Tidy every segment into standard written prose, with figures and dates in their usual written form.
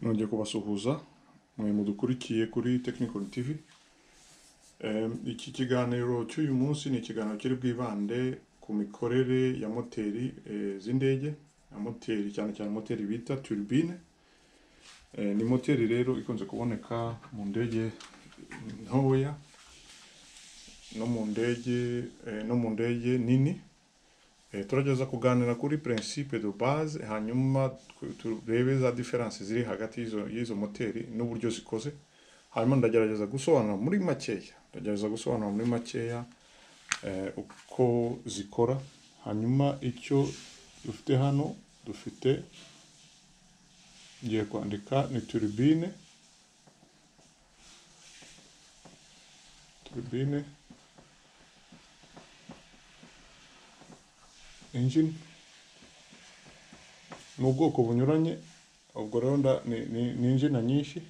nongeye kubasuhuza mwe mudukurikiye kuri Technical TV. Iki kiganiro cy'uyu munsi ni ikiganiro kiri bwibande ku mikorere ya moteri z'indege, ya moteri cyane cyane moteri bita turbine. Ni moteri rero ikunze kuboneka mu ndege ntoya no mu ndege nini. Turageza kuganira kuri principe de base, hanyuma turebe za difference ziri hagati y'izo moteri n'uburyo zikoze. Hanyuma ndagerageza gusobanura muri makeya uko zikora. Hanyuma icyo dufite hano, ngiye kwandika ni turbine engine mu bwoko bunyuranye. Ubwo rero ni engine nyinshi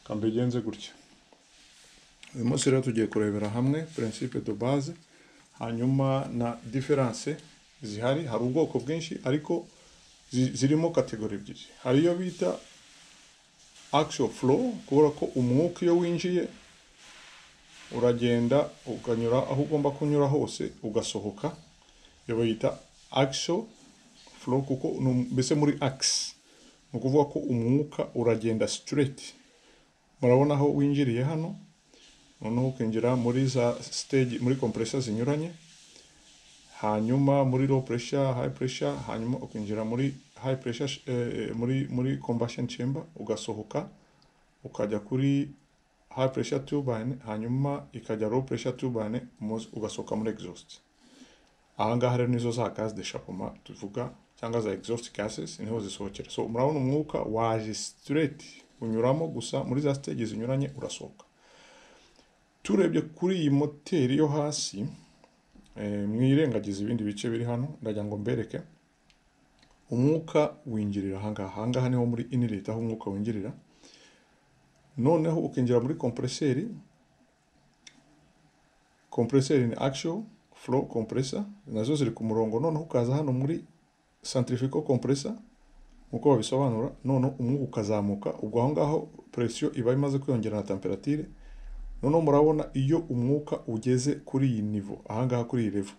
kambigenze gutya. Uyu munsi rero tugiye kurebera hamwe principe de base, hanyuma na difference zihari. Hari ubwoko bwinshi ariko zirimo kategori ebyiri. Hari iyo bita axial flow, kubera ko umwuka iyo winjiye uragenda ukanyura aho ugomba kunyura hose ugasohoka. Iyo bayita axial flow kuko mbese muri axe, ni ukuvuga ko umwuka uragenda straight. Murabona aho winjiriye hano, noneho ukinjira muri za stage, muri compressor zinyuranye, hanyuma muri low pressure, high pressure, hanyuma ukinjira muri high pressure, muri combustion chamber, ugasohoka ukajya kuri high pressure turbine, hanyuma ikajya low pressure turbine, ugasohoka muri exhaust. Ahangaha rero nizo za gaz d'échappement tuvuga, cyangwa za exhaust gases, niho zisohokera. So murabona umwuka waje straight unyuramo, gusa muri za stage zinyuranye urasohoka. Turebye kuri iyi moteri yo hasi, mwirengagiza ibindi bice biri hano, ndagira ngo mbereke umwuka winjirira ahangaha. Ahangaha niho muri inlet aho umwuka winjirira. Noneho ukinjira muri compressor ni axial flow compressor, nazo ziri ku murongo. Noneho ukaza hano muri centrifugal compressor uko babisobanura, noneho umwuka ukazamuka. Ubwo aho ngaho pressure iba imaze kwiyongera na temperature. Noneho murabona iyo umwuka ugeze kuri iyi niveau, ahangaha kuri iyi level,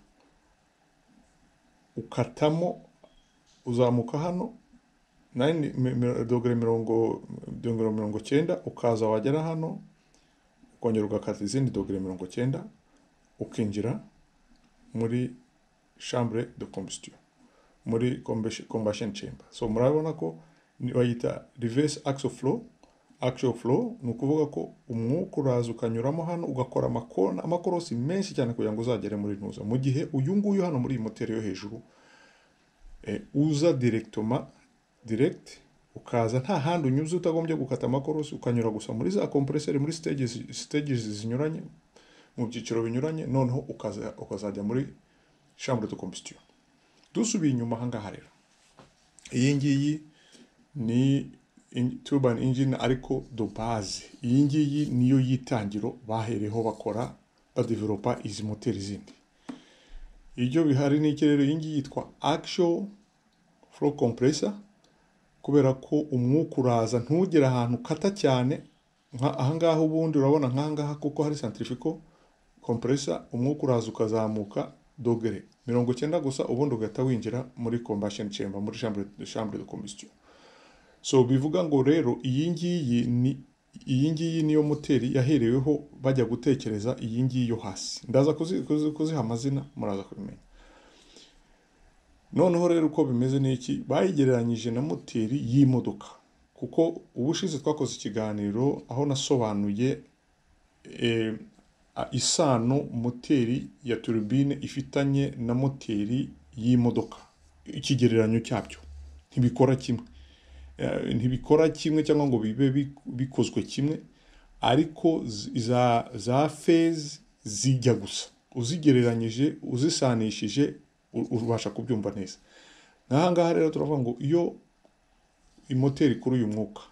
ukatamo uzamuka hano 90°, ukaza wagera hano ukongera ugakata izindi -90°, ukinjira muri chambre de combustion, muri combustion chamber. So murabona ko bayita reverse axial flow. Axial flow ni ukuvuga ko umwuka uraza ukanyuramo hano, ugakora amakorosi menshi cyane kugira ngo uzagere muri ntuza. Mu gihe uyu nguyu hano muri iyi moteri yo hejuru uza direct, ukaza nta handi unyuze, utagombye gukata amakorosi, ukanyura gusa muri za compressor, muri stages zinyuranye, mu byiciro binyuranye. Noneho ukazajya muri chambre de combustion. Dusubiye inyuma ahangaha rero, iyi ngiyi ni turbine engine ariko de base. Iyi ngiyi niyo yitangiro bahereho bakora badevelopa izi moteri zindi. Ibyo bihari ni iki rero? Iyi ngiyi yitwa axial flow compressor, kubera ko umwuka uraza ntugere ahantu kata cyane. Ahangaha ubundi urabona nk'ahangaha kuko hari centrifugal compressor, umwuka uraza ukazamuka 90° gusa, ubundi ugahita winjira muri combustion chamber, muri chambre de combustion. So bivuga ngo rero iyi ngiyi niyo moteri yahereweho bajya gutekereza iyi ngiyi yo hasi. Ndaza kuziha amazina, muraza kubimenya. Noneho rero uko bimeze n'iki, bayigereranyije na moteri y'imodoka, kuko ubushize twakoze ikiganiro aho nasobanuye isano moteri ya turbine ifitanye na moteri y'imodoka. Ikigereranyo cyabyo ntibikora kimwe cyangwa ngo bibe bikozwe kimwe, ariko za phase zijya gusa. Uzigereranyije, uzisanishije, ubasha kubyumva neza. N'ahangaha rero turavuga ngo iyo imoteri kuri uyu mwuka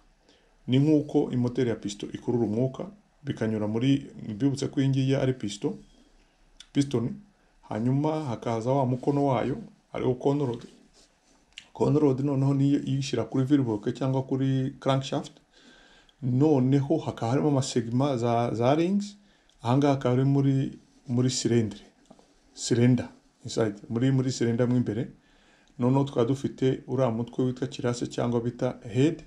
ni nk'uko imoteri ya piston ikurura umwuka, bikanyura muri, bibutse ko iyi ngiyi ari piston, hanyuma hakaza wa mukono wayo ariwo cone rod noneho niyo iyishyira kuri valve cyangwa kuri crankshaft, noneho hakaba harimo amasegma za rings, ahangaha hakaba ari muri cylinder inside, muri cylinder mo imbere. Noneho tukaba dufite uriya mutwe witwa kirase cyangwa bita head,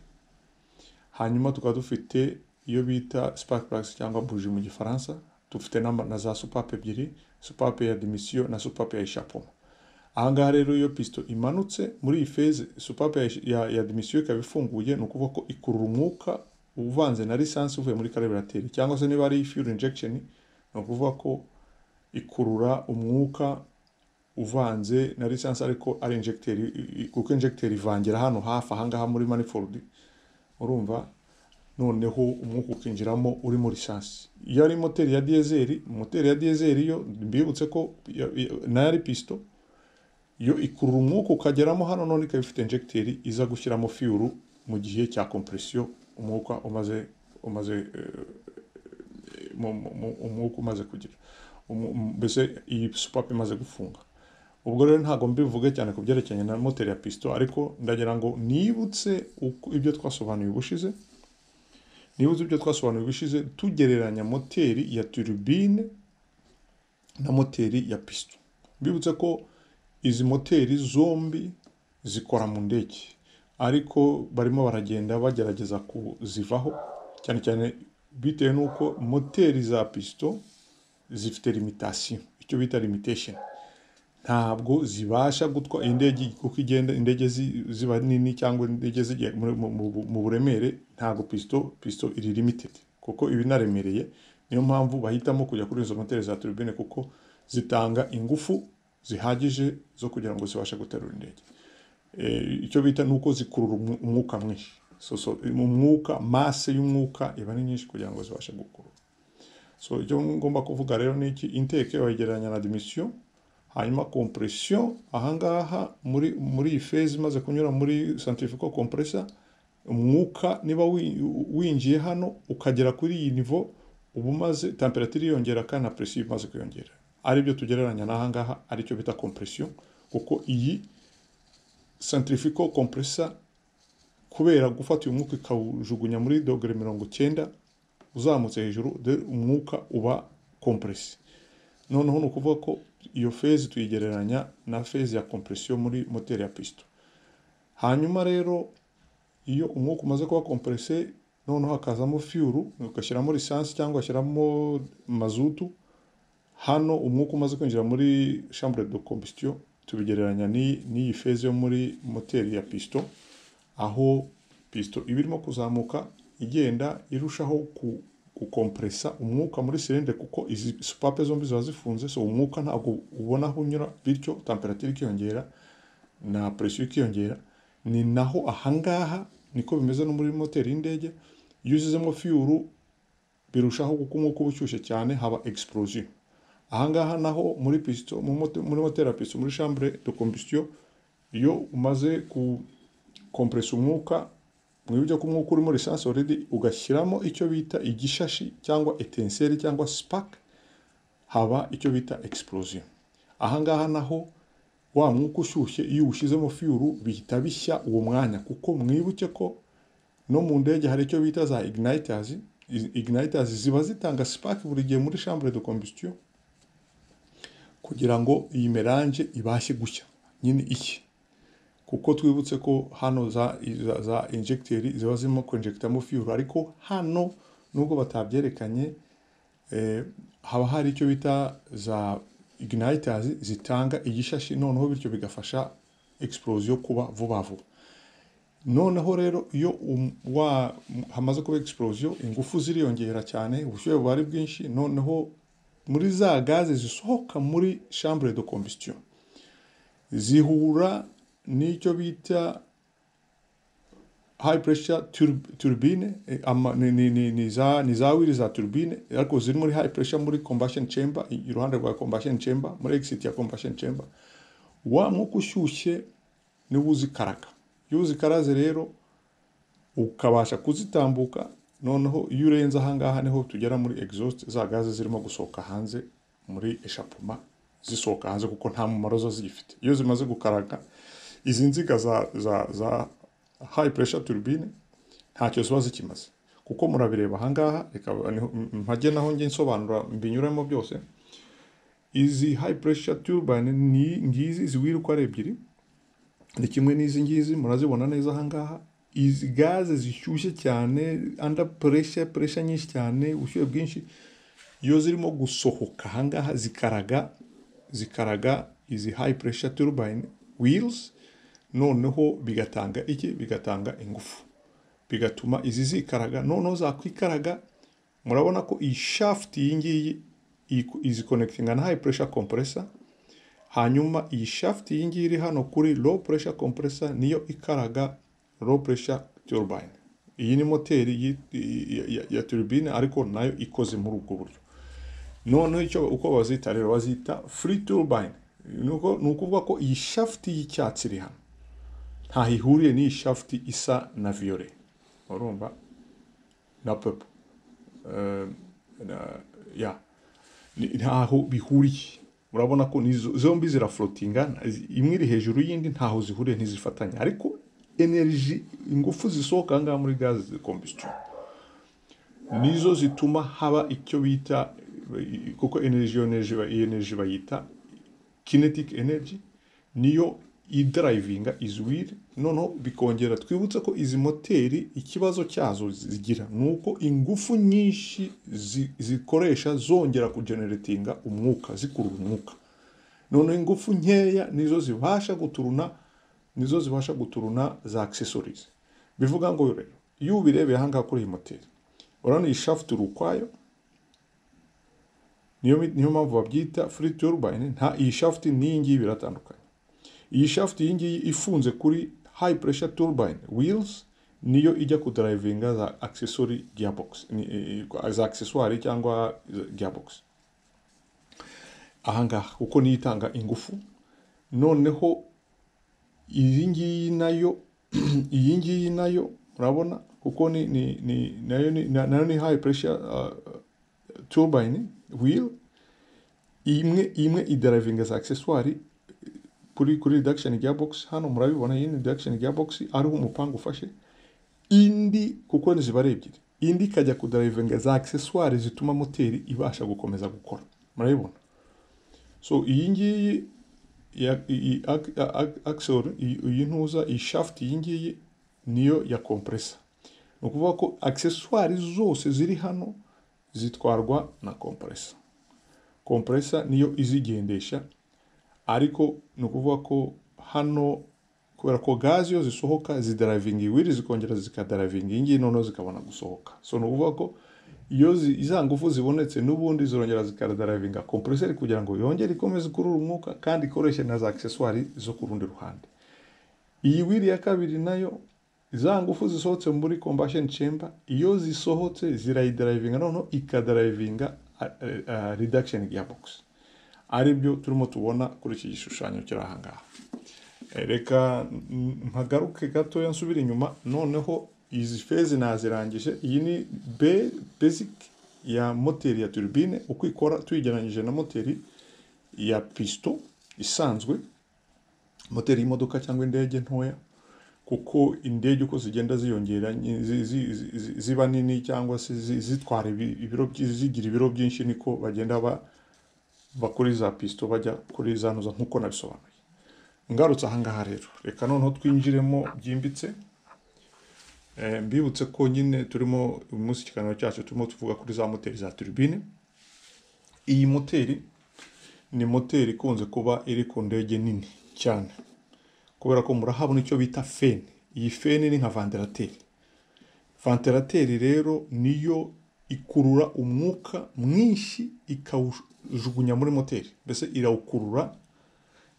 hanyuma tukaba dufite iyo bita spark plugs cyangwa bougie mu gifaransa, dufite na za soupape ebyiri, soupape ya démission na soupape ya échappement. Ahangaha rero iyo piston imanutse muri iyi phase, soupape ya démission ikaba ifunguye, ni ukuvuga ko ikurura umwuka uvanze na lisansi uvuye muri carbureteur, cyangwa se niba ari fuel injection, ni ukuvuga ko ikurura umwuka uvanze na lisansi ariko ari injecteur, kuko injecteur ivangira hano hafi ahangaha muri manifold, urumva, noneho umwuka ukinjiramo uri muri lisansi. Iyo ari moteri ya diesel, yo mbibutse ko nayo ari piston, yo ikurura umwuka ukageramo hano, none ikaba ifite injecteur iza gushyiramo fuel mu gihe cya compression, umwuka umaze kugira mbese iyi soupape imaze gufunga. Ubwo rero ntago mbivuge cyane ku byerekeranye na moteri ya piston, ariko ndagira ngo nibutse ibyo twasobanuye ubushize, tugereranya moteri ya turbine na moteri ya piston. Mbibutse ko izi moteri zombi zikora mu ndege, ariko barimo baragenda bagerageza kuzivaho, cyane cyane bitewe nuko moteri za piston zifite limitation, icyo bita limitation. Ntabwo zibasha gutwa indege kuko igenda, indege ziba nini cyangwa indege zigiye mu buremere, ntabwo piston iri limited kuko ibi naremereye. Niyo mpamvu bahitamo kujya kuri izo moteri za turbine, kuko zitanga ingufu zihagije zo kugira ngo zibashe guterura indege. Icyo bita nuko zikurura umwuka mwinshi, umwuka, masse y'umwuka iba ni nyinshi kugira ngo zibashe gukurura. Icyo ngomba kuvuga rero ni iki, intake wayigereranya na démission, hanyuma compression ahangaha muri iyi phase imaze kunyura muri centrifugal compressor, umwuka niba winjiye hano ukagera kuri iyi niveau, ubu maze temperature yongera kandi na pressure imaze kwiyongera, ari byo tugereranya n'ahangaha, ari cyo bita compression. Kuko iyi centrifugal compressor kubera gufata uyu mwuka ikawujugunya muri dogere 90 uzamutse hejuru, umwuka uba compressé. Noneho ni ukuvuga ko iyo phase tuyigereranya na phase ya compression muri moteri ya piston. Hanyuma rero iyo umwuka umaze kuba compressé, noneho hakazamo fuel, ugashyiramo lisansi cyangwa ugashyiramo mazutu, hano umwuka umaze kwinjira muri chambre de combustion, tubigereranya n'iyi phase yo muri moteri ya piston, aho piston iba irimo kuzamuka igenda irushaho gukompresa umwuka muri cylinder, kuko izi soupape zombi ziba zifunze, so umwuka ntabwo ubona aho unyura, bityo temperature ikiyongera na pressure ikiyongera. Ni naho ahangaha niko bimeze no muri moteri y'indege, iyo usizemo fuel birushaho kuko umwuka uba ushyushye cyane, haba explosion. Ahangaha naho muri piston, muri moteri ya piston, muri chambre de combustion, iyo umaze compressa umwuka, mwibyo ko umwuka uri muri lisansi already, ugashyiramo icyo bita igishashi cyangwa étincelle cyangwa spark, haba icyo bita explosion. Ahangaha naho wa mwuka ushyushye iyo ushyizemo fuel bihita bishya uwo mwanya, kuko mwibuke ko no mu ndege hari icyo bita za igniters ziba zitanga spark buri gihe muri chambre de combustion, kugira ngo iyi melange ibashe gushya nyine iki. Kuko twibutse ko hano za injecteur ziba zirimo kwinjectamo fuel, ariko hano nubwo batabyerekanye, haba hari icyo bita za igniters zitanga igishashi, noneho bityo bigafasha explosion kuba vuba vuba. Noneho rero iyo hamaze kuba explosion, ingufu ziriyongera cyane, ubushyuhe buba ari bwinshi, noneho muri za gaze zisohoka muri chambre de combustion zihura n'icyo bita high pressure turbine, ni za wiri za turbine, ariko ziri muri high pressure muri combustion chamber, iruhande rwa combustion chamber, muri exit ya combustion chamber. Wa mwuka ushyushye niwo uzikaraga, iyo uzikaraze rero ukabasha kuzitambuka, noneho iyo urenze ahangaha niho tugera muri exhaust, za gaze zirimo gusohoka hanze muri échappement, zisohoka hanze kuko nta mumaro zo zifite. Iyo zimaze gukaraga izi nziga za high pressure turbine ntacyo ziba zikimaze, kuko murabireba ahangaha, reka mpage naho nge nsobanura mbinyuramo byose. Izi high pressure turbine ni ngizi ziwiruka ari ebyiri, ni kimwe n'izi ngizi murazibona neza ahangaha. Izi gaze zishyushye cyane under pressure nyinshi cyane, ubushyuhe bwinshi, iyo zirimo gusohoka ahangaha zikaraga izi high pressure turbine wheels, noneho bigatanga ingufu, bigatuma izi zikaraga, noneho zakwikaraga. Murabona ko iyi shaft iyi ngiyi izi connectinga na high pressure compressor, hanyuma iyi shaft iyi ngiyi iri hano kuri low pressure compressor niyo ikaraga low pressure turbine. Iyi ni moteri ya turbine ariko nayo ikoze muri ubwo buryo. Noneho uko bazita rero, bazita free turbine. Nukuvuga ko iyi shaft y'icyatsi iri hano ntaho ihuriye n'iyi shaft isa na violet, urumva, na purple, ntaho bihuriye. Murabona ko zombi ziraflotinga, imwe iri hejuru y'indi, ntaho zihuriye, ntizifatanya, ariko energy, ingufu zisohoka ngaha muri gaz de combustion nizo zituma haba icyo bita, kuko energy bayita kinetic energy, niyo idrivinga izi wheel. Noneho bikongera, twibutse ko izi moteri ikibazo cyazo zigira nuko ingufu nyinshi zikoresha zongera kugeneratinga umwuka, zikurura umwuka. Noneho ingufu nkeya nizo zibasha guturuna za accessories. Bivuga ngo rero, iyo ubirebeye ahangaha kuri iyi moteri, urabona iyi shaft urukwayo, niyo mpamvu babyita free turbine. Iyi shaft n'iyi ngiyi biratandukanye. Iyi shaft iyi ngiyi ifunze kuri high pressure turbine wheels niyo ijya kudrivinga za accessory gearbox, za accessoire cyangwa gearbox ahangaha, kuko niyo itanga ingufu. Noneho iyi ngiyi nayo murabona, kuko nayo ni high pressure turbine wheel, imwe idrivinga za accessoire kuri reduction gearbox. Hano murabibona, iyi reduction gearbox ariho umupanga ufashe, indi kuko ziba ari ebyiri, indi ikajya kudrivinga za accessoire zituma moteri ibasha gukomeza gukora, murabibona. So iyi ngiyi axle, iyi ntuza, iyi shaft iyi ngiyi niyo ya compressor. Ni ukuvuga ko accessoire zose ziri hano zitwarwa na compressor. Compressor niyo izigendesha, ariko ni ukuvuga ko hano, kubera ko gazi iyo zisohoka zidrivinga iwiri, zikongera zikadrivinga iyi ngiyi, noneho zikabona gusohoka. So ni ukuvuga ko iyo iza ngufu zibonetse, n'ubundi zirongera zikadrivinga compressor kugira ngo yongere ikomeze kurura umwuka, kandi ikoreshe na za accessoire zo ku rundi ruhande. Iyi wiri ya kabiri nayo, za ngufu zisohotse muri combustion chamber, iyo zisohotse zirayidrivinga, noneho ikadrivinga reduction gearbox, ari byo turimo tubona kuri iki gishushanyo kiri ahangaha. Reka mpagaruke gato nsubira inyuma. Noneho izi phase nazirangije. Iyi ni basic ya moteri ya turbine, uko ikora tuyigeranyije na moteri ya piston isanzwe, moteri y'imodoka cyangwa indege ntoya, kuko indege uko zigenda ziyongera ziba nini cyangwa se zitwara zigira ibiro byinshi, niko bagenda bakuri za piston bajya kuri za ntuza, nkuko nabisobanuye. Ngarutse ahangaha rero, reka noneho twinjiremo byimbitse. Mbibutse ko nyine turimo umunsi ikiganiro cyacu turimo tuvuga kuri za moteri za turbine. Iyi moteri ni moteri ikunze kuba iri ku ndege nini cyane, kubera ko murahabona icyo bita fan. Iyi fan ni nka ventilateur. Ventilateur rero niyo ikurura umwuka mwinshi ikawujugunya muri moteri, mbese irawukurura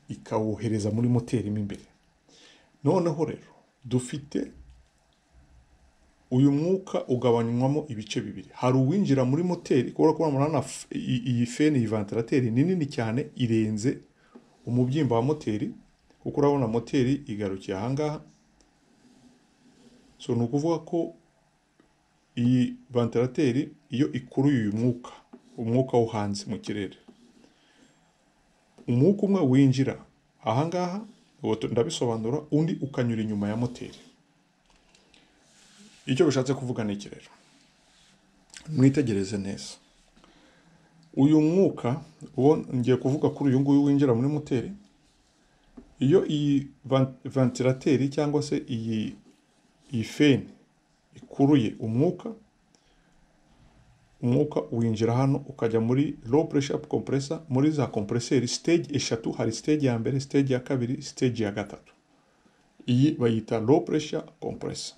ikawuhereza muri moteri imbere. Noneho rero dufite uyu mwuka ugabanywamo ibice bibiri. Hari uwinjira muri moteri, kubera ko murana iyi fan, iyi ventilateur ni nini cyane, irenze umubyimba wa moteri, kuko urabona moteri igarukiye ahangaha. So ni ukuvuga ko iyi ventilateur iyo ikuruye uyu umwuka wo hanze mu kirere, umwuka umwe winjira ahangaha ndabisobanura, undi ukanyura inyuma ya moteri. Icyo bishatse kuvuga ni iki rero, mwitegereze neza. Uyu mwuka uwo ngiye kuvuga kuri uyu nguyu winjira muri moteri, iyo iyi ventilateri cyangwa se iyi feni ikuruye umwuka winjira hano ukajya muri low pressure compressor, muri za compresseur stage eshatu. Hari stage ya mbere, stage ya kabiri, stage ya gatatu. Iyi bayita low pressure compressor.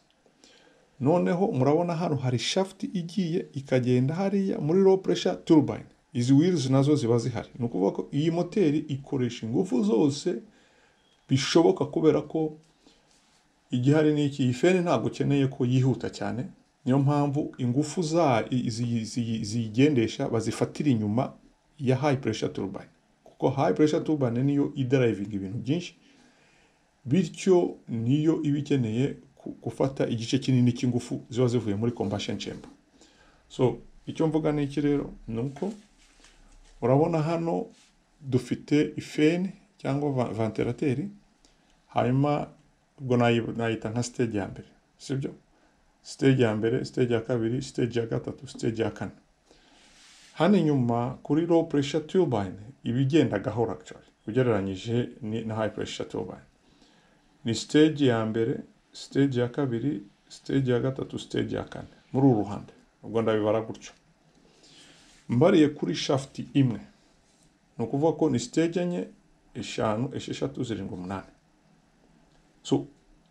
Noneho murabona hano hari shaft igiye ikagenda hariya muri low pressure turbine. Izi wheels nazo ziba zihari. Ni ukuvuga ko iyi moteri ikoresha ingufu zose bishoboka, kubera ko igihari ni iki, iyi feni ntabwo ukeneye ko yihuta cyane. Niyo mpamvu ingufu ziyigendesha bazifatira inyuma ya high pressure turbine, kuko high pressure turbine niyo idrivinga ibintu byinshi, bityo niyo iba ikeneye gufata igice kinini cy'ingufu ziba zivuye muri combustion chamber. So icyo mvuga ni iki rero, ni uko urabona hano dufite ifeni cyangwa ventilateri, hanyuma ubwo nayita nka stage ya mbere, sibyo? Stage ya mbere, stage ya kabiri, stage ya gatatu, stage ya kane. Hano inyuma kuri low pressure turbine ibigenda gahoro actually ugereranyije na high pressure turbine. Ni stage ya mbere, stage ya kabiri, stage ya gatatu, stage ya kane muri uru ruhande. Ubwo ndabibara gutyo. Mbariye kuri shaft imwe, ni ukuvuga ko ni stage enye, eshanu, esheshatu, zirindwi, umunani. So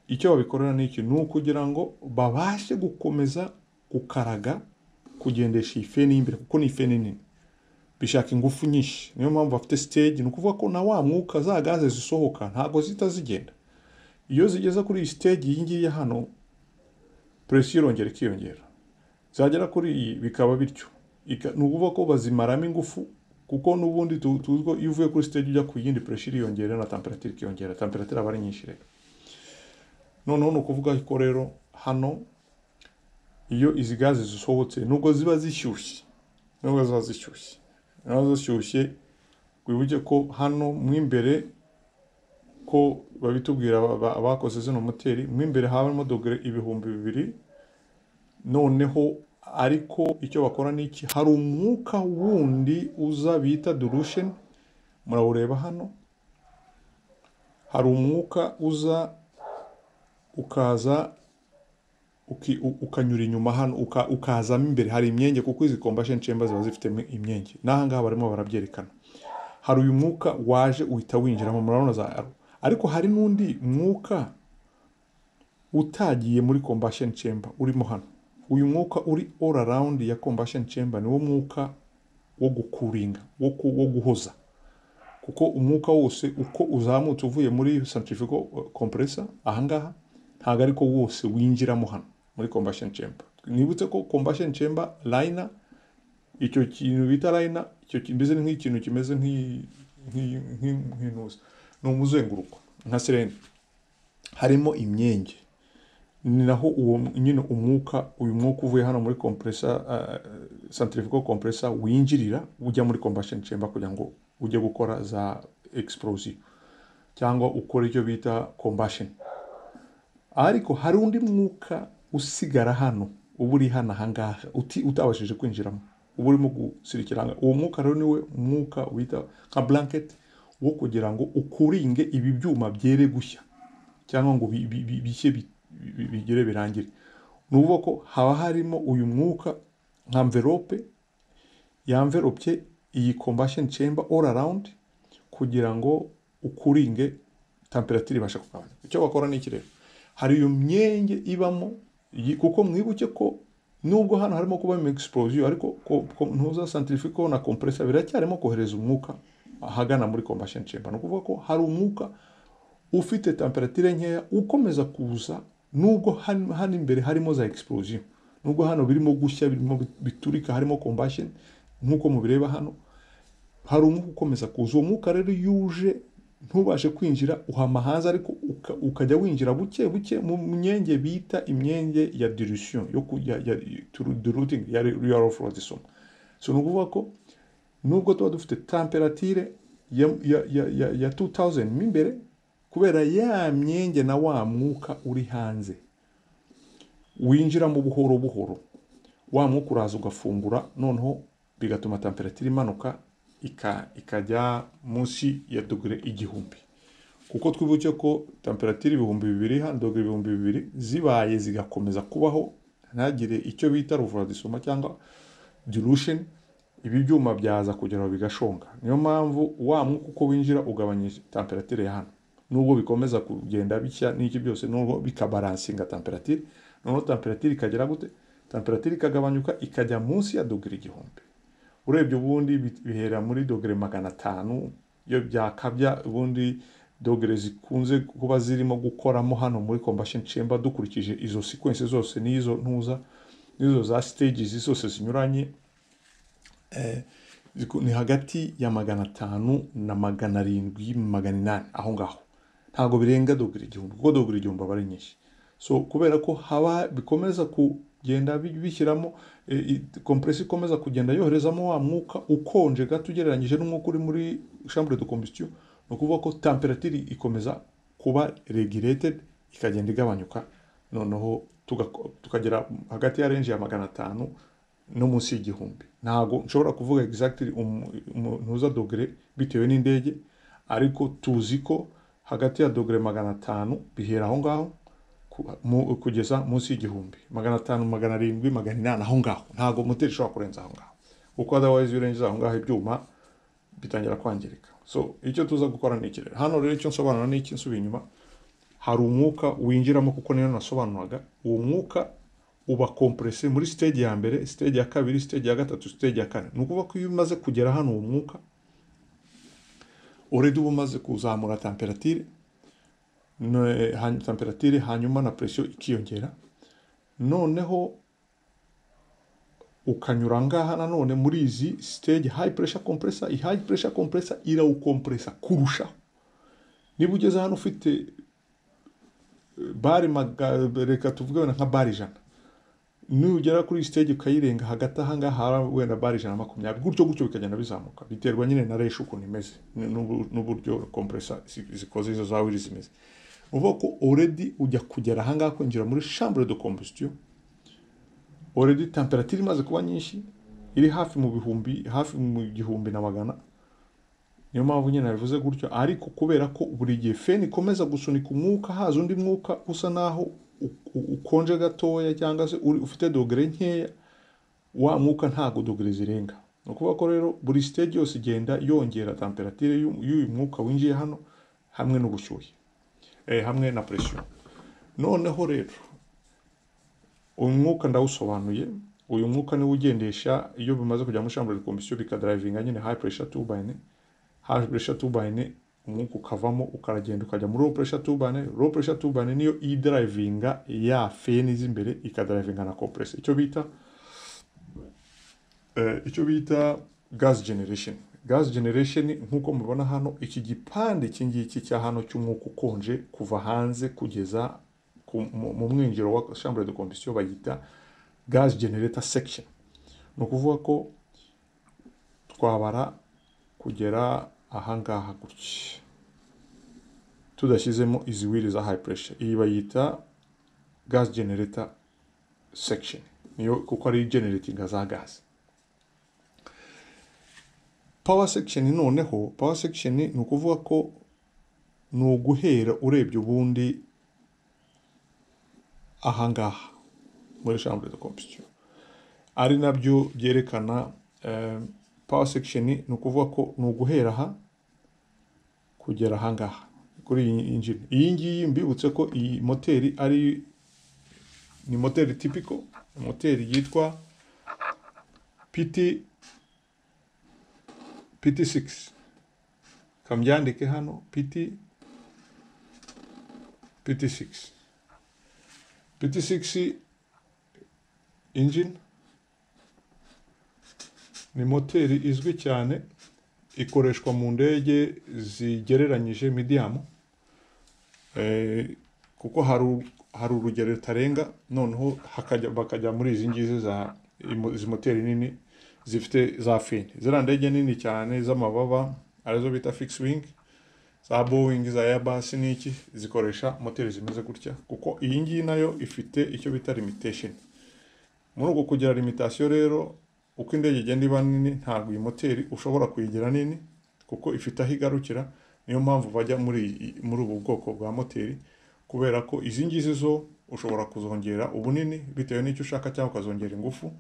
icyo babikorera ni iki, ni ukugira ngo babashe gukomeza gukaraga kugendesha iyi feni y'imbere, kuko ni feni nini, bishaka ingufu nyinshi. Niyo mpamvu bafite stage. Ni ukuvuga ko na wa mwuka, za gaze zisohoka ntabwo zitazigenda. Iyo zigeze kuri iyi stage iyi ngiyi hano, pressure irongera ikiyongera, zagera kuri iyi bikaba bityo. Ni ukuvuga ko bazimaramo ingufu, kuko n'ubundi tuziko iyo uvuye kuri stage ujya ku yindi pressure iriyongera na temperature ikiyongera. Temperature aba ari nyinshi rero. Noneho ni ukuvuga ko rero hano iyo izi gaze zisohotse, nubwo ziba zishyushye, wibuke ko hano mu imbere, ko babitubwira abakoze zino moteri, mu imbere habamo dogere 2000. Noneho ariko icyo bakora ni iki, hari umwuka wundi uza bita dilution, murawureba hano. Hari umwuka uza ukaza ukanyura inyuma hano, ukazamo imbere. Hari imyenge, kuko izi combustion chamber ziba zifite imyenge. Naha ngaha barimo barabyerekana. Hari uyu mwuka waje uhita winjiramo, murabona za arrow. Ariko hari n'undi mwuka utagiye muri combustion chamber urimo hano. Uyu mwuka uri all around ya combustion chamber niwo mwuka wo gukuringa, wo guhoza. Kuko umwuka wose uko uzamutse uvuye muri centrifugal compressor ahangaha, ntago ariko wose winjiramo hano muri combustion chamber. Nibutse ko combustion chamber liner, icyo kintu bita liner, icyo kimeze nk'ikintu kimeze nk'intuza, ni umuzenguruko nka sirene, harimo imyenge. Ni naho uwo nyine umwuka, uyu mwuka uvuye hano muri compressor, centrifugal compressor, winjirira ujya muri combustion chamber kugira ngo ujye gukora za explosion cyangwa ukora icyo bita combustion. Ariko hari undi mwuka usigara hano, uba uri hano ahangaha utabashije kwinjiramo, uba urimo gusirikiranga. Uwo mwuka rero niwe mwuka wita nka blanket, wo kugira ngo ukuringe ibi byuma byere gushya cyangwa ngo bishye bigere birangire. Ni ukuvuga ko haba harimo uyu mwuka nka envelope, ya envelope iyi combustion chamber all around, kugira ngo ukuringe temperature ibasha kugabanya. Icyo bakora ni iki rero, hari iyo myenge ibamo, kuko mwibuke ko nubwo hano harimo kuba explosion, ariko ntuza centrifugal na compressor biracyarimo kohereza umwuka ahagana muri combustion chamber. Ni ukuvuga ko hari umwuka ufite temperature nkeya ukomeza kuza, nubwo hano imbere harimo za explosion, nubwo hano birimo gushya, birimo biturika, harimo combustion nkuko mubireba hano, hari umwuka ukomeza kuza. Uwo mwuka rero yuje ntubashe kwinjira, uhama hanze, ariko ukajya winjira buke buke mu myenge bita imyenge ya dilution, yo diluting ya real flow. So nukuvuga ko nubwo tuba dufite temperature ya 2000 imbere, kubera ya myenge na wa mwuka uri hanze winjiramo buhoro buhoro, wa mwuka uraza ugafungura, noneho bigatuma temperature imanuka ikajya munsi ya dogere 1000, kuko twibuke ko temperature 2000 hano dogere 2000 zibaye zigakomeza kubaho ntagire icyo bita refroidissement cyangwa dilution, ibi byuma byaza kugeraho bigashonga. Niyo mpamvu wa mwuka uko winjira ugabanyije temperature ya hano, nubwo bikomeza kugenda bishya n'iki byose, nubwo bikabalansinga temperature, noneho temperature ikagera gute, temperature ikagabanyuka ikajya munsi ya dogere 1000. Urebye ubundi bihera muri dogere 500 iyo byakabya, ubundi dogere zikunze kuba zirimo gukoramo hano muri combustion chamber dukurikije izo sequence zose n'izo ntuza n'izo za stages zose zinyuranye, ni hagati ya 500 na 700 800 aho ngaho, ntago birenga dogere 1000 kuko dogere 1000 aba ari nyinshi. So kubera ko haba bikomeza kugenda bishyiramo compressor ikomeza kugenda yoherezamo wa mwuka ukonje gato ugereranyije n'umwuka uri muri chambre de combustion, no kuvuga ko temperature ikomeza kuba regulated ikagenda igabanyuka, noneho tukagera hagati ya range ya 500 no munsi y'1000. Ntago nshobora kuvuga exactly ntuza dogere bitewe n'indege, ariko tuzi ko hagati ya dogere 500 bihera aho ngaho kugeza munsi y'1000, 500 700 800 aho ngaho. Ntago moteri ishobora kurenza aho ngaho, kuko otherwise urenze aho ngaho ibyuma bitangira kwangirika. So icyo tuza gukora ni iki hano rero, icyo nsobanura ni iki, nsubiye inyuma, hari umwuka winjiramo kuko niyo nasobanuraga. Uwo mwuka uba compressé muri stage ya mbere, stage ya kabiri, stage ya gatatu, stage ya kane. Nukuvuga ko iyo umaze kugera hano uwo mwuka already umaze kuzamura temperature, temperature hanyuma na pressure ikiyongera, noneho ukanyura ngaha nanone muri izi stage high pressure compressor. High pressure compressor irawukompressa kurushaho. Niba ugeze hano ufite bari reka tuvuge nka bari 100, nugera kuri stage ukayirenga hagati aha ngaha wenda bari 120, gutyo bikagenda bizamuka, biterwa nyine na ratio ukuntu imeze n'uburyo compressor zikoze izo zawiri zimeze. Uvuga ko already ujya kugera aha ngaha kwinjira muri chambre de combustion, already temperature imaze kuba nyinshi, iri hafi mu bihumbi, hafi mu 1000. Niyo mpamvu nyine nabivuze gutyo, ariko kubera ko buri gihe feni ikomeza gusunika umwuka, haza undi mwuka usa naho ukonje gatoya cyangwa se ufite dogere nkeya, wa mwuka ntago dogere zirenga. No kuvuga ko rero buri stage yose igenda yongera temperature y'uyu mwuka winjiye hano, hamwe n'ubushyuhe, hamwe na pressure. Noneho rero uyu mwuka ndawusobanuye. Uyu mwuka ni ugendesha iyo bimaze kujya muri chambre de combustion bikadrivinga nyine high pressure turbine. High pressure turbine umwuka ukavamo ukaragenda ukajya muri low pressure turbine. Low pressure turbine niyo idrivinga ya feni z'imbere ikadrivinga na compressor, icyo bita gas generation. Gas generation nkuko mubona hano, iki gipande kingiki cya hano cy'umwuka ukonje kuva hanze kugeza mu mwinjiro wa chambre de combustion bayita gas generator section. No kuvuga ko twabara kugera aha ngaha gutya tudashyizemo izi wheel za high pressure. Iyi bayita gas generator section, niyo kuko ari generating za gas. Power section noneho, power section ni ukuvuga ko ni uguhera urebye ubundi aha ngaha muri chambre de combustion, ari nabyo byerekana power section. Ni ukuvuga ko ni uguhera aha kugera aha ngaha kuri iyi engine. Iyi ngiyi mbibutse ko iyi moteri ni moteri typical, moteri yitwa PT6. Kambyandike hano PT6 engine ni moteri izwi cyane, ikoreshwa mu ndege zigereranyije medium, kuko hari urugero tarenga, noneho bakajya muri izi ngizi za moteri nini zifite za fini. Zira ndege nini cyane z'amababa arizo bita fixed wing, za Boeing, za Airbus n'iki zikoresha moteri zimeze gutya, kuko iyi ngiyi nayo ifite icyo bita limitation. Muri uko kugira limitation rero, uko indege igenda iba nini ntabwo iyi moteri ushobora kuyigira nini, kuko ifite aho igarukira. Niyo mpamvu bajya muri ubu bwoko bwa moteri, kubera ko izi ngizi zo ushobora kuzongera ubunini bitewe n'icyo ushaka, cyangwa ukazongera ingufu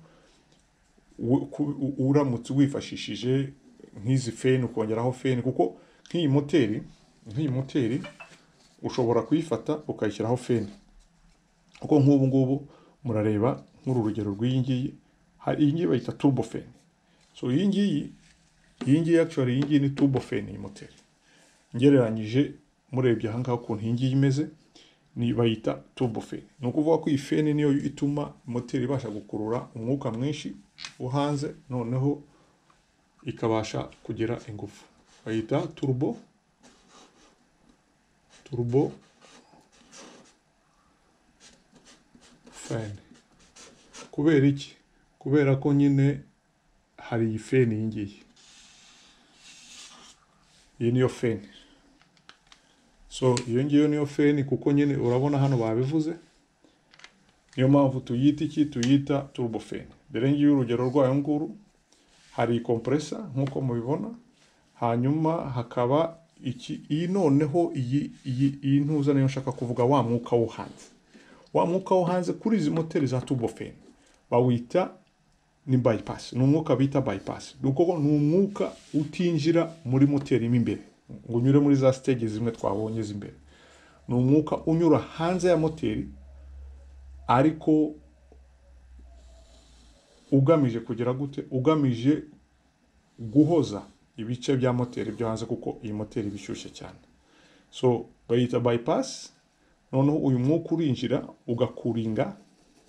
uramutse wifashishije nk'izi feni, ukongeraho feni, kuko nk'iyi moteri ushobora kuyifata ukayishyiraho feni. Kuko nk'ubu ngubu murareba nk'uru rugero rw'iyi ngiyi, iyi ngiyi bayita turbo fan. So iyi ngiyi actually iyi ngiyi ni turbo fan iyi moteri. Ngereranyije murebye aha ngaha ukuntu iyi ngiyi imeze, ni bayita turbo fan. Ni ukuvuga ko iyi fan niyo ituma moteri ibasha gukurura umwuka mwinshi wo hanze, noneho ikabasha kugira ingufu. Bayita turbo fan. Kubera iki? Kubera ko nyine hari iyi feni iyi ngiyi. Iyi niyo feni. So iyo ngiyo niyo feni, kuko nyine urabona hano babivuze. Niyo mpamvu tuyita turbo fan. Dore ngiyo urugero rwayo nguru, hari compressor nkuko mubibona, hanyuma hakaba iyi noneho iyi ntuza nayo nshaka kuvuga, wa mwuka wo hanze. Wa mwuka wo hanze kuri izi moteri za turbo fan bawita ni bypass. Ni umwuka bita bypass. Nuko ni umwuka utinjira muri moteri imbere ngo unyure muri za stage zimwe twabonye z'imbere. Ni umwuka unyura hanze ya moteri, ariko ugamije kugira gute? Ugamije guhoza ibice bya moteri byo hanze, kuko iyi moteri bishyushye cyane. So bayita bypass. Noneho uyu mwuka urinjira ugakuringa,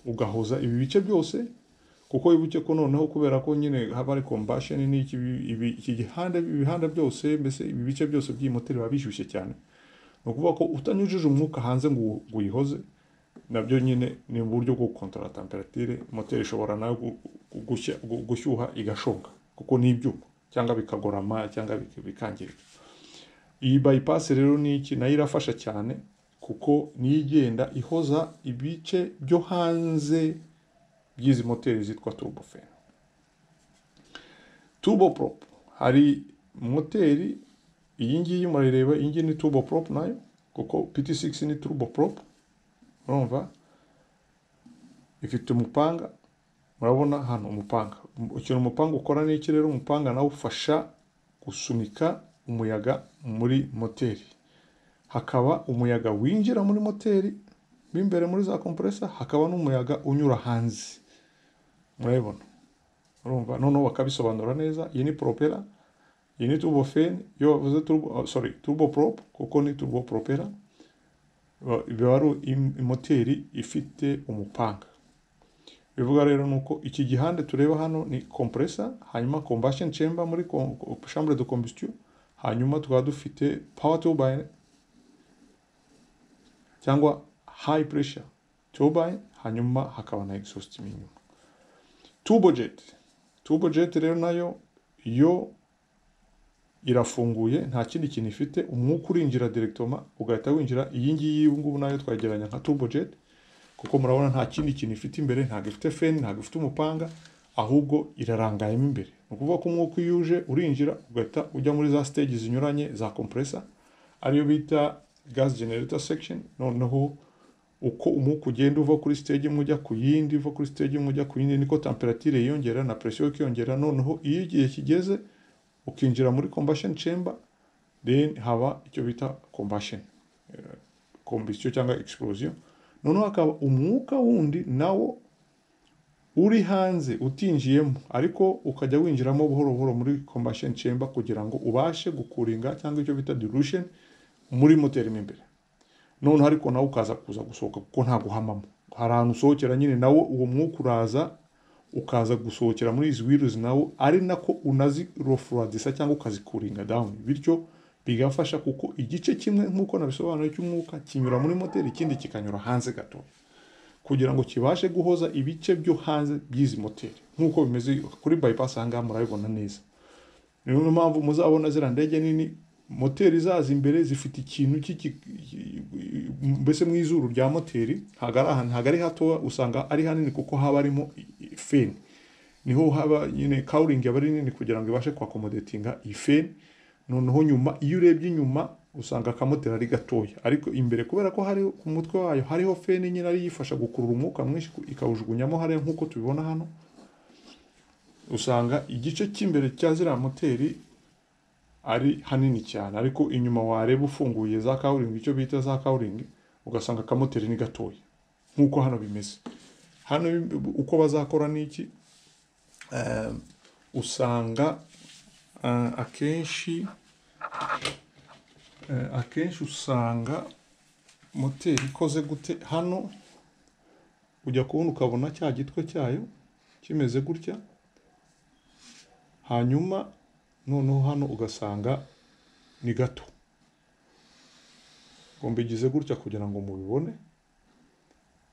ugahoza ibi bice byose, kuko wibuke ko noneho kubera ko nyine haba ari combustion n'iki, ibihanda byose, mbese ibi bice byose by'iyi moteri biba bishyushye cyane. Ni ukuvuga ko utanyujije umwuka hanze ngo uyihoze, nabyo nyine ni uburyo bwo gukontorora temperature. Moteri ishobora nayo gushyuha igashonga, kuko ni ibyuma, cyangwa bikagorama, cyangwa bikangirika. Iyi bypass rero ni iki? Nayo irafasha cyane, kuko niyo igenda ihoza ibice byo hanze by'izi moteri zitwa turbo fan. Turboprop, hari moteri iyi ngiyi murareba, iyi ngiyi ni turboprop nayo, kuko PT6 ni turboprop. Urumva ifite umupanga, murabona hano umupanga. Ikintu umupanga ukora ni iki rero? Umupanga nawo ufasha gusunika umuyaga muri moteri. Hakaba umuyaga winjira muri moteri b'imbere muri za compressor, hakaba n'umuyaga unyura hanze. Murabibona? Urumva? Noneho bakabisobanura neza. Iyi ni propeller, iyi ni turbo fan. Iyo bavuze turboprop, kuko ni turbo propeller, biba ari moteri ifite umupanga. Bivuga rero nuko iki gihande tureba hano ni compressor, hanyuma combustion chamber muri chambre de combustion, hanyuma tukaba dufite power turbine cyangwa high pressure turbine, hanyuma hakaba na exhaust inyuma. Turbojet rero nayo yo irafunguye, nta kindi kintu ifite. Umwuka urinjira directement ugahita winjira. Iyi ngiyi ngubu nayo twageranya nka turbojet, kuko murabona nta kindi kintu ifite imbere, ntabwo ifite fan, ntabwo ifite umupanga, ahubwo irarangayemo imbere. Ni ukuvuga ko umwuka uje urinjira ugahita ujya muri za stage zinyuranye za compressor, ariyo bita gas generator section. Noneho uko umwuka ugenda uva kuri stage imwe ujya ku yindi, uva kuri stage imwe ujya ku yindi, niko temperature yiyongera na pressure ikiyongera. Noneho iyo igihe kigeze ukinjira muri combustion chamber, then haba icyo bita combustion cyangwa explosion. Noneho hakaba umwuka wundi nawo uri hanze utinjiyemo, ariko ukajya winjiramo buhoro buhoro muri combustion chamber, kugira ngo ubashe gukuringa cyangwa icyo bita dilution muri moteri imbere. Noneho ariko nawo ukaza gusohoka, kuko nta guhamamo. Hari ahantu usohokera nyine, nawo uwo mwuka ukaza gusohokera muri izi wheels, nawo ari nako unazirofradisa cyangwa ukazikuringa down. Bityo bigafasha, kuko igice kimwe nk'uko nabisobanuye cy'umwuka kinyura muri moteri, ikindi kikanyura hanze gato, kugira ngo kibashe guhoza ibice byo hanze by'izi moteri. Nk'uko bimeze kuri bypass, aha ngaha murabibona neza. Niyo mpamvu muzabona zira ndege nini moteri zaza imbere zifite ikintu mbese mu izuru rya moteri ntago ari hato, usanga ari hanini kuko haba harimo feni, niho haba nyine cowling aba ari nini kugira ngo ibashe kwakomodatinga iyi feni. Noneho nyuma iyo urebye inyuma usanga akamoteri ari gatoya, ariko imbere kubera ko hari ku mutwe wayo hariho feni nyine ari yifasha gukurura umwuka mwinshi ikawujugunyamo hariya nk'uko tubibona hano, usanga igice cy'imbere cya ziriya moteri ari hanini cyane, ariko inyuma wareba ufunguye za cowling, icyo bita za cowling, ugasanga akamoteri ni gatoya nk'uko hano bimeze. Hano uko bazakora niki, usanga akenshi usanga moteri ikoze gute. Hano ujya kubona ukabona cya gitwe cyayo kimeze gutya, hanyuma noneho hano ugasanga ni gato, ngo mbigize gutya kugira ngo mubibone,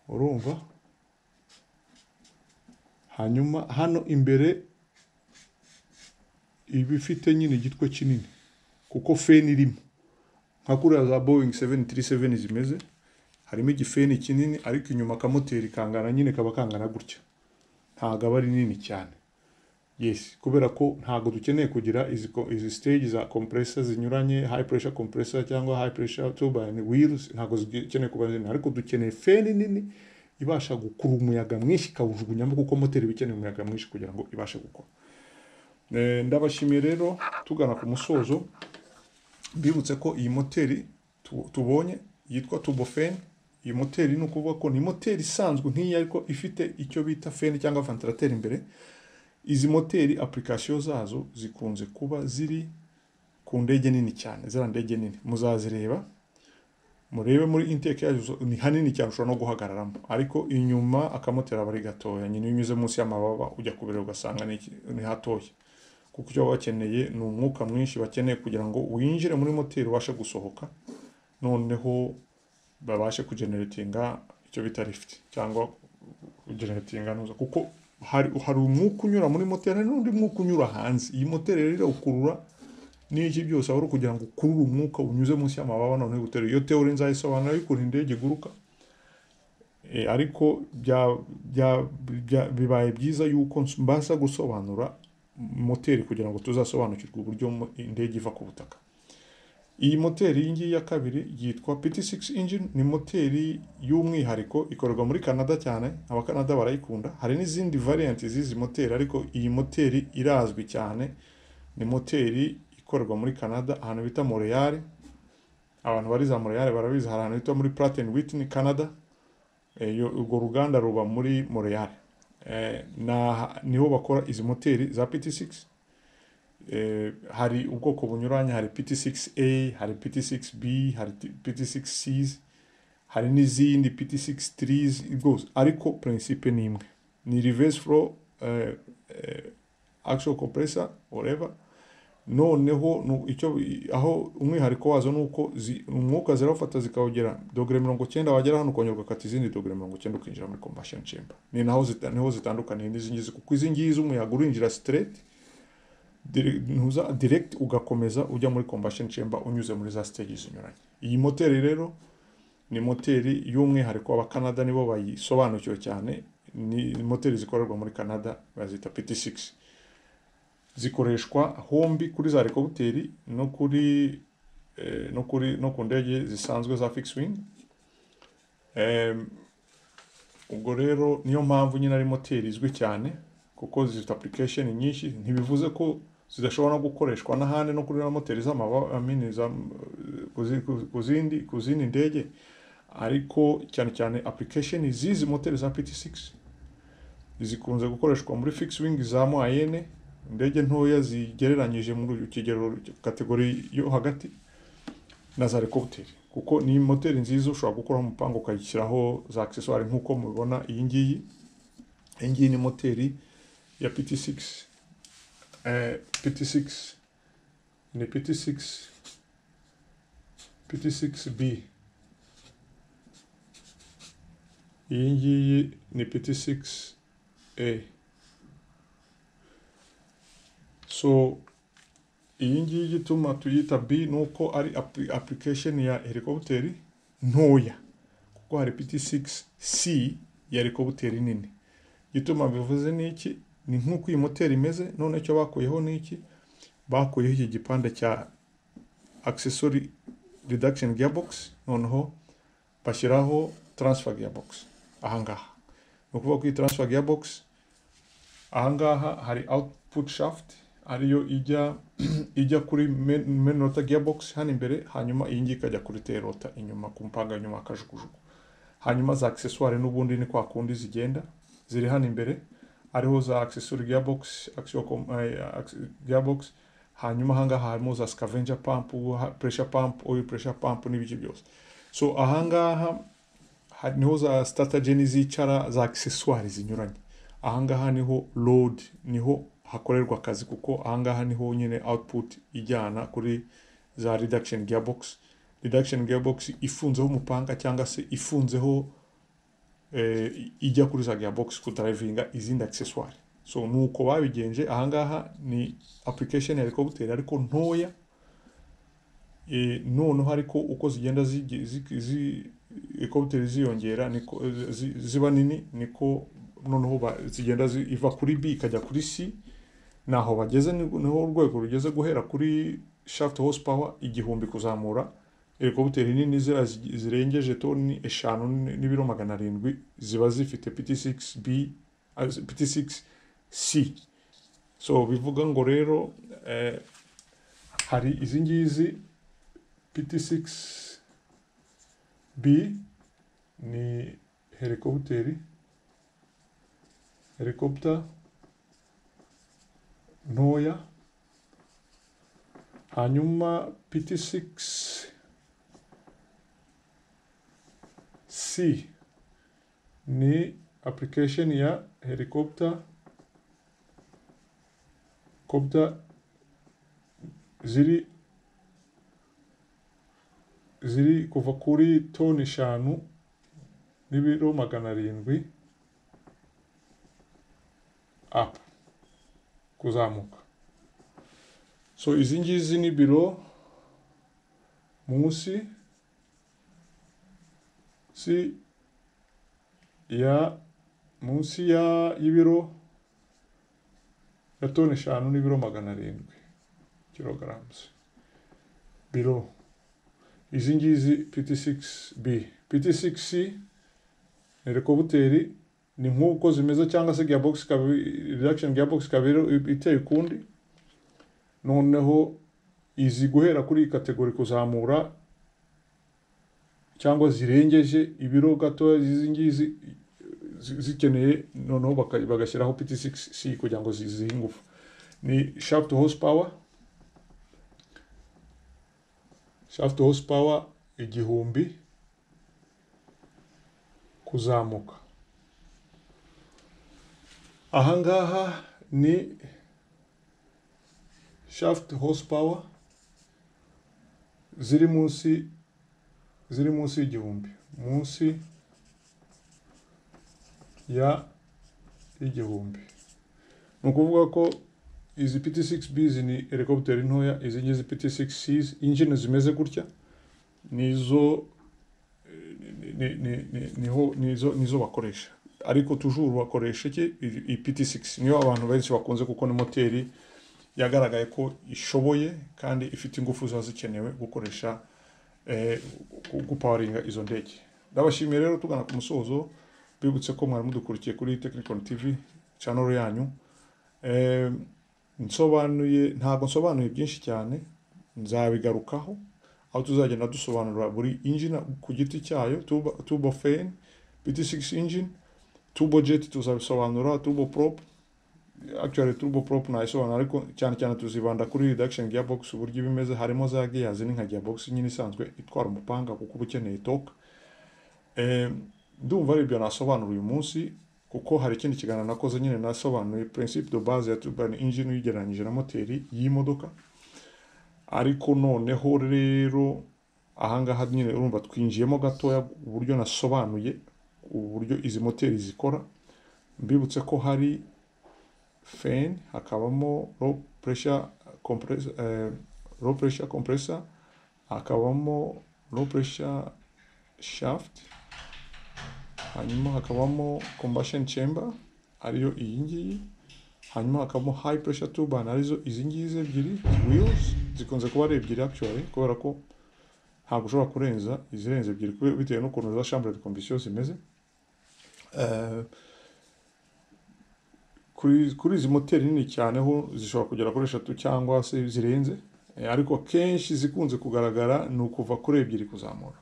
urumva. Hanyuma hano imbere iba ifite nyine igitwe kinini kuko feni irimo, nka kuriya za Boeing 737 zimeze, harimo igifeni kinini, ariko inyuma akamoteri kangana nyine kaba kangana gutya, ntago aba ari nini cyane. Yes, kubera ko ntago dukeneye kugira izi stage za compressor zinyuranye, high pressure compressor cyangwa high pressure turbine wheels, ntago zikeneye kuba nini, ariko dukeneye feni nini ibasha gukura umuyaga mwinshi ikawujugunyamo, kuko moteri bikeneye umuyaga mwinshi kugira ngo ibashe gukora. Ndabashimiye rero, tugana ku musozo, mbibutse ko iyi moteri tubonye yitwa turbofan. Iyi moteri ni ukuvuga ko ni moteri isanzwe nk'iyi, ariko ifite icyo bita feni cyangwa ventilateur imbere. Izi moteri application zazo zikunze kuba ziri ku ndege nini cyane, zira ndege nini muzazireba, murebe muri intake yazo ni hanini cyane, ushobora no guhagararamo, ariko inyuma akamoteri aba ari gatoya, nyine unyuze munsi y'amababa ujya kubireba ugasanga ni hatoya, kuko icyo bakeneye ni umwuka mwinshi bakeneye kugira ngo winjire muri moteri ubashe gusohoka, noneho babashe kugeneratinga icyo bita lift cyangwa kugeneratinga nuza, kuko hari umwuka unyura muri moteri n'undi mwuka unyura hanze. Iyi moteri rero ukurura n'iki byose aho kugira ngo ukurure umwuka unyuze munsi y'amababa, none gutera iyo teori nzayisobanura y'ukuntu indege iguruka, ariko bibaye byiza yuko mbasha gusobanura moteri kugira ngo tuzasobanukirwe uburyo indege iva ku butaka. Iyi moteri y'ingiyi ya kabiri yitwa PT6 engine, ni moteri y'umwihariko ikorerwa muri Canada cyane, abakanada barayikunda. Hari n'izindi variant z'izi moteri, ariko iyi moteri irazwi cyane, ni moteri ikorerwa muri Canada ahantu bita Montreal. Abantu bari za Montreal barabizi, hari ahantu bita muri Pratt & Whitney Canada, urwo ruganda ruba muri Montreal. Niho bakora izi moteri za PT6. Hari ubwoko bunyuranye, hari PT6A, hari PT6B, hari PT6Cs, hari n'izindi PT6-3s rwose, ariko principe ni imwe, ni reverse flow axial compressor whatever. Noneho aho umwihariko wazo nuko umwuka zirafata zikawugera dogere 90, wagera hano ukongera ukata izindi dogere 90 ukinjira muri combustion chamber. Ni niho zitandukaniye n'izi ngizi, kuko izi ngizi umuyaga urinjira straight direct ugakomeza ujya muri combustion chamber unyuze muri za stages zinyuranye. Iyi moteri rero ni moteri y'umwihariko aba-Canada nibo bayisobanukiwe cyane, ni moteri zikorerwa muri Canada, bazita PT6. Zikoreshwa hombi kuri za helicopteri no ku ndege zisanzwe za fixed wing. Ubwo rero niyo mpamvu nyine ari moteri izwi cyane, kuko zifite application nyinshi. Ntibivuze ko zidashobora no gukoreshwa n'ahandi, no kuri na moteri ku zindi ndege, ariko cyane cyane application z'izi moteri za PT6 zikunze gukoreshwa muri fixed wing za moyenne, indege ntoya zigereranyije muri kigero kategori yo hagati, na za helicopter, kuko ni moteri nziza ushobora gukora umupango ukayishyiraho za accessoires nk'uko mubibona. Iyi ngiyi ni moteri ya PT6. PT6 ni PT6B. Iyi ngiyi ni PT6A. So iyi ngiyi gituma tuyita B nuko ari application ya helicopter ntoya, kuko hari PT6C ya helicopter nini. Gituma bivuze niki, ni nk'uko iyi moteri imeze, none cyo bakuyeho niki, bakuyeho iki gipande cya accessory reduction gearbox, noneho bashyiraho transfer gearbox ahangaha. Nukuvuga ko iyi transfer gearbox ahangaha hari output shaft ariyo ijya kuri main rotor gearbox hano imbere, hanyuma iyi ngiyi ikajya kuri tail rotor inyuma ku mpanga inyuma akajugujugu. Hanyuma za accessoire n'ubundi ni kwa kundi zigenda ziri hano imbere, ariho za accessory gearbox, gearbox. Hanyuma ahangaha harimo za scavenger pump, pressure pump, oil pressure pump n'ibiki byose. So ahangaha niho za starter gen zicara, za accessoire zinyuranye. Ahangaha niho load, niho hakorerwa akazi, kuko ahangaha niho nyine output ijyana kuri za reduction gearbox. Reduction gearbox ifunzeho umupanga cyangwa se ifunzeho ijya kuri za gearbox kudrivinga izindi accessoire. So nuko babigenje. Ahangaha ni application ya helicopter ariko ntoya, noneho ariko uko zigenda helicopter ziyongera niko ziba nini, niko noneho zigenda iva kuri B ikajya kuri C. Naho bageze niho urwego rugeze guhera kuri shaft horsepower 1000 kuzamura. Helicopter nini zirengeje toni 5 n'ibiro 700 ziba zifite PT6B, PT6C. So bivuga ngo rero hari izi ngizi PT6B ni helicopter ntoya. Hanyuma PT6C ni application ya helicopter ziri kuva kuri toni 5 n'ibiro 700 up kuzamuka. So izi ngizi ni biro munsi ya y'ibiro ya toni 5 n'ibiro 700 kilograms. Biro izi ngizi PT6B. PT6C helicopter ni nk'uko zimeze, cyangwa se gearbox reduction gearbox kabiri iteye kundi. Noneho izi guhera kuri kategori kuzamura cyangwa zirengeje ibiro gato, izi ngizi zikeneye noneho bagashyiraho PT6C kugira ngo zizihe ingufu. Ni shaft horsepower 1000 kuzamuka. Ahangaha ni shaft horsepower ziri munsi y'igihumbi, munsi ya igihumbi. Nukuvuga ko izi PT6B ni helicopter ntoya, izi ngizi PT6C engine zimeze gutya nizo nizo bakoresha, ariko toujours bakoresha iki PT6 niyo abantu benshi bakunze, kuko ni moteri yagaragaye ko ishoboye kandi ifite ingufu ziba zikenewe gukoresha gupawaringa izo ndege. Ndabashimiye rero, tugana ku musozo, bibutse ko mwari mudukurikiye kuri Technicon TV channel yanyu. Ntabwo nsobanuye byinshi cyane, nzabigarukaho aho tuzagenda dusobanura buri engine ku giti cyayo. Turbofan PT6 engine, turbojet tuzabisobanura, turboprop, actually turboprop nayisobanura, ariko cyane tuzibanda kuri reduction gearbox uburyo bimeze. Harimo za gears ni nka gearbox nyine isanzwe itwara umupanga kuko ubukeneye torque. Ndumva ari ibyo nasobanura uyu munsi, kuko hari ikindi kiganiro nakoze nyine nasobanuye principe de base ya turbine engine uyigereranyije na moteri y'imodoka. Ariko noneho rero ahangaha nyine urumva twinjiyemo gatoya uburyo nasobanuye uburyo izi moteri zikora. Mbibutse ko hari fan, hakabamo low pressure compressor, low pressure compressor, hakabamo low pressure shaft, hanyuma hakabamo combustion chamber ariyo iyi ngiyi, hanyuma hakabamo high pressure turbine arizo izi ngizi ebyiri wheels, zikunze kuba ari ebyiri actually kubera ko ntabwo ushobora kurenza izirenze ebyiri bitewe n'ukuntu za chambre de combustion zimeze. Kuri izi moteri nini cyane ho zishobora kugera kuri 3 cyangwa se zirenze, ariko kenshi zikunze kugaragara ni ukuva kuri ebyiri kuzamura.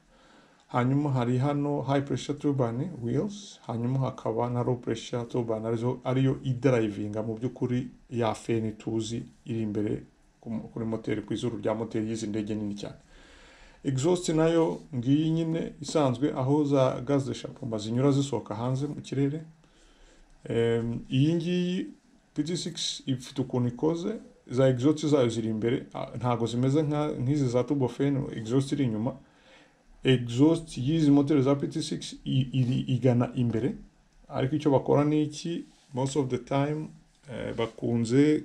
Hanyuma hari hano high pressure turbine wheels, hanyuma hakaba na low pressure turbine ariyo idrivinga mu by'ukuri ya feni tuzi iri imbere kuri moteri, ku izuru rya moteri y'izi ndege nini cyane. Exhaust nayo ngiyi nyine isanzwe aho za gaz d'échappement zinyura zisohoka hanze mu kirere. Iyi ngiyi PT6 ifite ukuntu ikoze, za exhaust zayo ziri imbere, ntago zimeze nk'izi za turbofan exhaust iri inyuma. Exhaust y'izi moteri za PT6 igana imbere, ariko icyo bakora ni iki, most of the time bakunze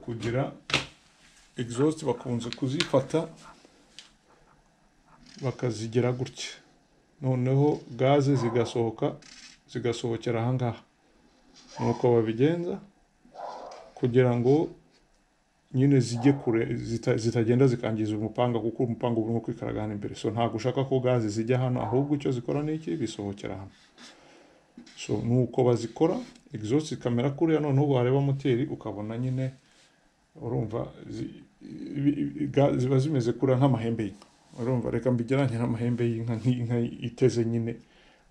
kugira exhaust, bakunze kuzifata bakazigera gutya, noneho gaze zigasohokera ahangaha. Nuko babigenza kugira ngo nyine zijye kure, zitagenda zikangiza umupanga, kuko umupanga urimo kwikaragana imbere. So ntabwo ushaka ko gaze zijya hano, ahubwo icyo zikora ni iki, bisohokera hano. So nuko bazikora exhaust kamera kuriya, noneho wareba moteri ukabona nyine urumva ziba zimeze kura nk'amahembe y'inka. Urumva, reka mbigeranye n'amahembe y'inka iteze nyine,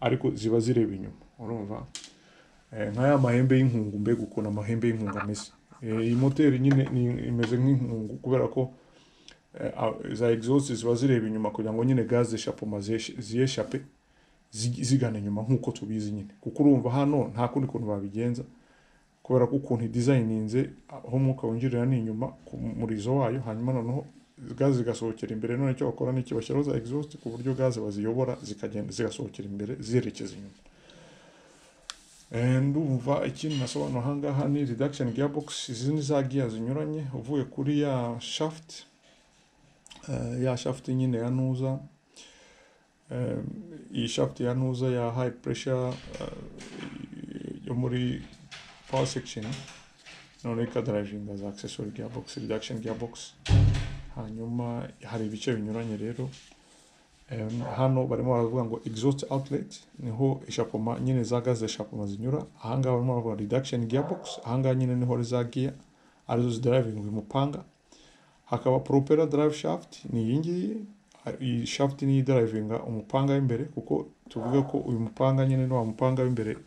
ariko ziba zireba inyuma. Urumva, nk'aya mahembe y'inkungu, mbega ukuntu amahembe y'inkungu ameze. Iyi moteri nyine imeze nk'inkungu kubera ko za exhaust ziba zireba inyuma kugira ngo nyine gaz d'échappement ziyeshape zigana inyuma nk'uko tubizi nyine. Kuko urumva hano nta kundi kuntu babigenza kubera ko ukuntu designinze aho umwuka winjirira ni inyuma ku murizo wayo, hanyuma noneho gaz zigasohokera imbere. None icyo bakora ni iki, bashyiraho za exhaust ku buryo gaz baziyobora zikagenda zigasohokera imbere zerekeza inyuma. Ndumva ikintu nasobanura ahangaha ni reduction gearbox. Izi ni za gear zinyuranye uvuye kuri ya shaft nyine ya nuza, iyi shaft ya nuza ya high pressure yo muri power section, none ikadrivinga za accessory gearbox, reduction gearbox. Hanyuma hari ibice binyuranye rero. Hano barimo baravuga ngo exhaust outlet niho échappement nyine za gaz d'échappement zinyura. Ahangaha barimo baravuga reduction gearbox, ahangaha nyine niho za gear arizo zidrivinga umupanga. Hakaba propeller drive shaft, ni iyi ngiyi, iyi shaft ni idrivinga umupanga w'imbere, kuko tuvuga ko uyu mupanga nyine ni wa mupanga w'imbere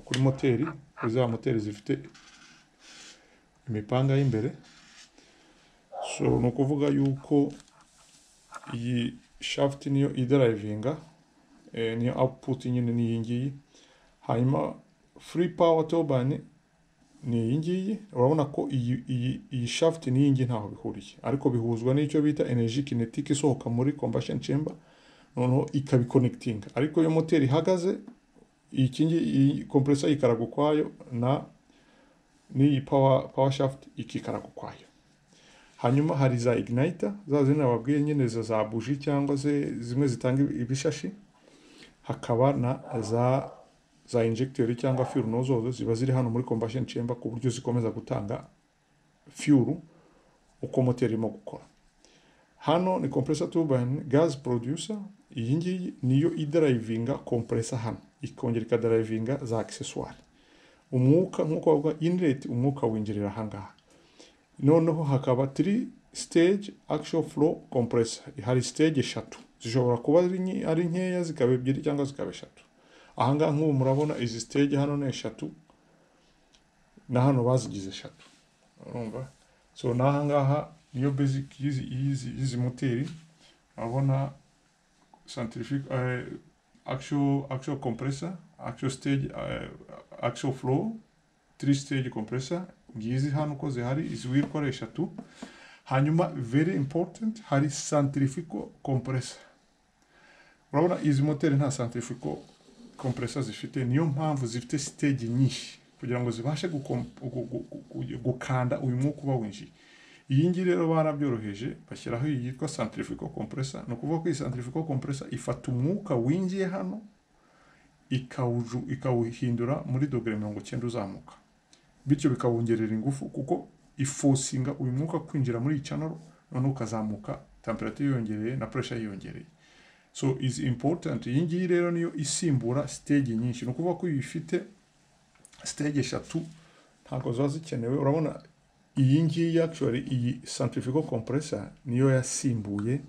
kuri moteri, za moteri zifite imipanga y'imbere. So no kuvuga yuko iyi shaft niyo idrivinga, niyo output nyine ni iyi ngiyi. Hanyuma free power turbine ni iyi ngiyi. Urabona ko iyi shaft ni iyi ngiyi ntaho bihuriye, ariko bihuzwa n'icyo bita energy kinetic isohoka muri combustion chamber, noneho ikabiconnecting. Ariko iyo moteri ihagaze, iyi compressor ikaraga ukwayo na n'iyi power shaft ikikaraga ukwayo. Hanyuma hari za igniter, za zina babwiye nyine za buji cyangwa se zimwe zitanga ibishashi. Hakaba na za injector cyangwa fuel nozzle ziba ziri hano muri combustion chamber, ku buryo zikomeza gutanga fuel uko moteri irimo gukora. Hano ni compressor turbine gas producer, iyi ngiyi niyo idrivinga compressor hano, ikongera ikadrivinga za accessoire. Umwuka nk'uko bavuga inlet, umwuka winjirira ahangaha. Noneho hakaba 3 stage axial flow compressor. Hari stage 3 zishobora kuba ari nkeya, zikaba 2 cyangwa zikaba 3. Ahangaha nk'ubu murabona izi stage hano ni 3 na hano bazigize 3. Urumva, so nahangaha niyo basic yizi moteri. Urabona centrifugal axial compressor, axial stage, axial flow, 3 stage compressor. Ngizi hano uko zihari, izi wirikoresha 3. Hanyuma very important, hari centrifugal compressor. Urabona izi moteri nta centrifugal compressor zifite, niyo mpamvu zifite stage nyinshi kugira ngo zibashe gukanda uyu mwuka uba winjiye. Iyi ngiyi rero barabyoroheje bashyiraho iyi yitwa centrifugal compressor. Ni ukuvuga ko iyi centrifugal compressor ifata umwuka winjiye hano ikawuhindura muri dogere 90 uzamuka, bityo bikawongerera ingufu kuko ifosinga uyu mwuka kwinjira muri iyi channel, none ukazamuka temperature yiyongereye na pressure yiyongereye. So is important. Iyi ngiyi rero niyo isimbura stage nyinshi. Ni ukuvuga ko ifite stage 3 ntabwo ziba zikenewe. Urabona iyi ngiyi actually iyi centrifugal compressor niyo yasimbuye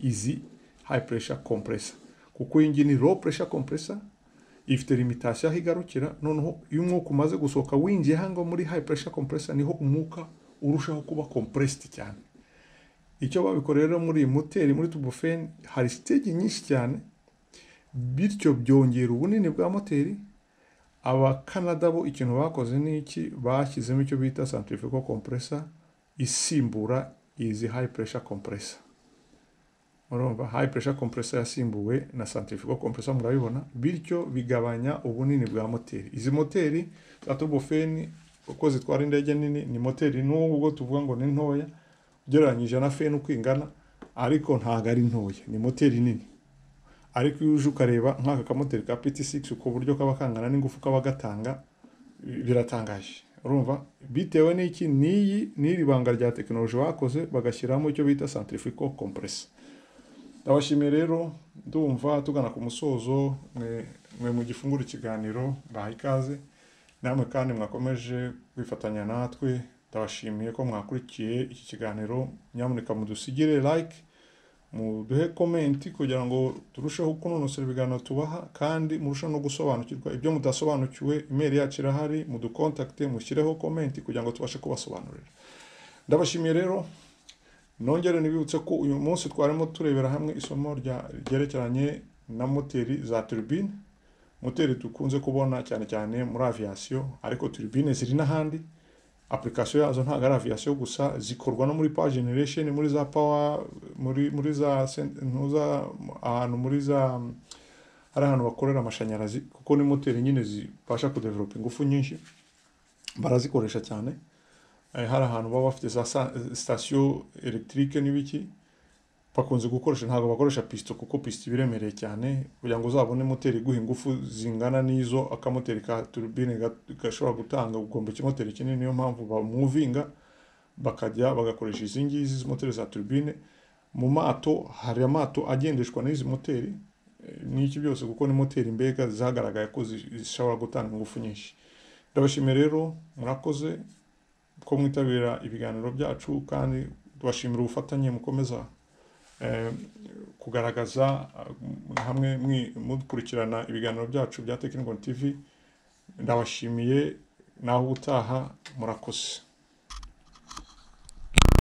izi high pressure compressor, kuko iyi ngiyi ni low pressure compressor, ifite limitation aho igarukira. Noneho iyo umwuka umaze gusohoka winjiye hango muri high pressure compressor niho umwuka urushaho kuba compressed cyane. Icyo babikorera muri iyi moteri muri turbofan hari stage nyinshi cyane, bityo byongera ubunini bwa moteri. Aba Canada bo ikintu bakoze ni iki, bashyizemo icyo bita centrifugal compressor isimbura izi high pressure compressor. Urumva high pressure compressor yasimbuwe na centrifugal compressor, murabibona, bityo bigabanya ubunini bwa moteri. Izi moteri za turbofan uko zitwara indege nini, ni moteri nubwo tuvuga ngo ni ntoya ugereranyije na fan uko ingana, ariko ntago ari ntoya, ni moteri nini. Ariko iyo uje ukareba nk'aka kamoteri ka PT6 uko buryo kaba kangana n'ingufu kaba gatanga, biratangaje. Urumva bitewe n'iki n'iri banga rya tekinoloji bakoze bagashyiramo icyo bita centrifugal compressor. Ndabashimiye rero, ndumva tugana ku musozo. Mwe mu gifungura ikiganiro baha ikaze, namwe kandi mwakomeje kwifatanya natwe. Ndabashimiye ko mwakurikiye iki kiganiro. Nyamuneka mudusigire like, muduhe comment kugira ngo turusheho kunonosera ibiganiro tubaha, kandi murusheho no gusobanukirwa ibyo mudasobanukiwe. Email yacu irahari, mudukontakte, mushyireho comment kugira ngo tubashe kubasobanurira. Ndabashimiye rero, nongere nibibutse ko uyu munsi twarimo turebera hamwe isomo ryerekeranye na moteri za turbine. Moteri dukunze kubona cyane cyane muri aviation, ariko turbine ziri n'ahandi. Application yazo ntago ari aviation gusa, zikorwa no muri power generation, muri za power, muri za ahantu muri za hari ahantu bakorera amashanyarazi, kuko ni moteri nyine zibasha kudevelop ingufu nyinshi, barazikoresha cyane. Hari ahantu baba bafite za station electrique n'ibiki, bakunze gukoresha, ntago bakoresha piston kuko piston biremereye cyane. Kugira ngo uzabone moteri guha ingufu zingana n'izo akamoteri ka turbine gashobora gutanga, ugomba ikimoteri kinini. Niyo mpamvu ba movinga bakajya bagakoresha izi ngizi moteri za turbine. Mu mato hari amato agendeshwa n'izi moteri n'iki byose, kuko ni moteri mbega zagaragaye ko zishobora gutanga ingufu nyinshi. Ndabashimiye rero, murakoze ko mwitabira ibiganiro byacu, kandi tubashimira ubufatanye mukomeza kugaragaza hamwe mukurikirana ibiganiro byacu bya Technical TV. Ndabashimiye, naho utaha, murakoze.